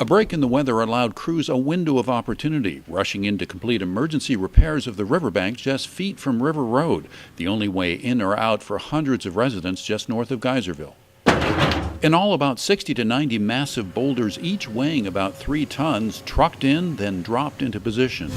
break in the weather allowed crews a window of opportunity, rushing in to complete emergency repairs of the riverbank just feet from River Road, the only way in or out for hundreds of residents just north of Geyserville. In all, about 60 to 90 massive boulders, each weighing about 3 tons, trucked in, then dropped into position.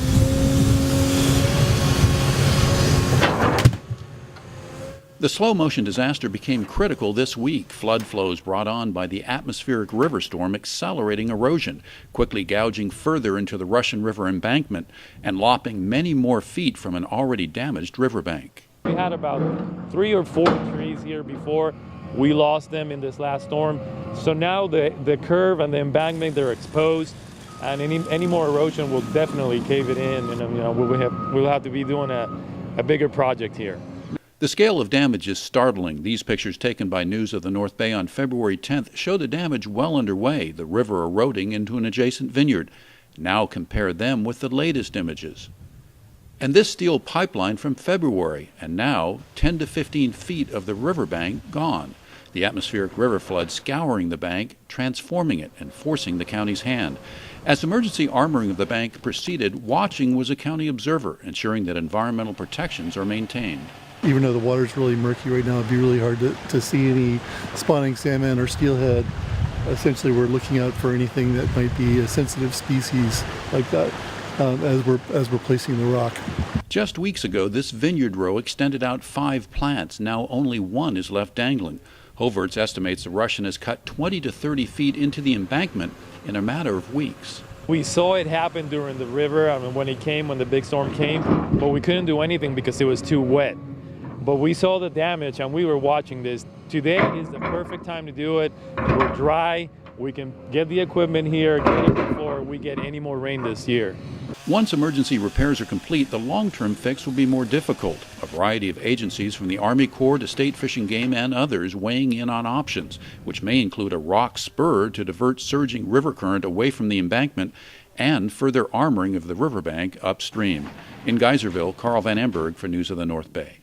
The slow-motion disaster became critical this week. Flood flows brought on by the atmospheric river storm accelerating erosion, quickly gouging further into the Russian River embankment and lopping many more feet from an already damaged riverbank. We had about 3 or 4 trees here before. We lost them in this last storm. So now the curve and the embankment, they're exposed, and any more erosion will definitely cave it in, and we'll have to be doing a bigger project here. The scale of damage is startling. These pictures taken by News of the North Bay on February 10th show the damage well underway, the river eroding into an adjacent vineyard. Now compare them with the latest images. And this steel pipeline from February, and now 10 to 15 feet of the riverbank gone. The atmospheric river flood scouring the bank, transforming it and forcing the county's hand. As emergency armoring of the bank proceeded, watching was a county observer, ensuring that environmental protections are maintained. Even though the water's really murky right now, it'd be really hard to see any spawning salmon or steelhead. Essentially, we're looking out for anything that might be a sensitive species like that as we're placing the rock. Just weeks ago, this vineyard row extended out 5 plants. Now only 1 is left dangling. Hoverts estimates the Russian has cut 20 to 30 feet into the embankment in a matter of weeks. We saw it happen during the river, when the big storm came, but we couldn't do anything because it was too wet. But we saw the damage and we were watching this. Today is the perfect time to do it. We're dry. We can get the equipment here, get it before we get any more rain this year. Once emergency repairs are complete, the long-term fix will be more difficult. A variety of agencies from the Army Corps to State Fish and Game and others weighing in on options, which may include a rock spur to divert surging river current away from the embankment and further armoring of the riverbank upstream. In Geyserville, Carl Van Emberg for News of the North Bay.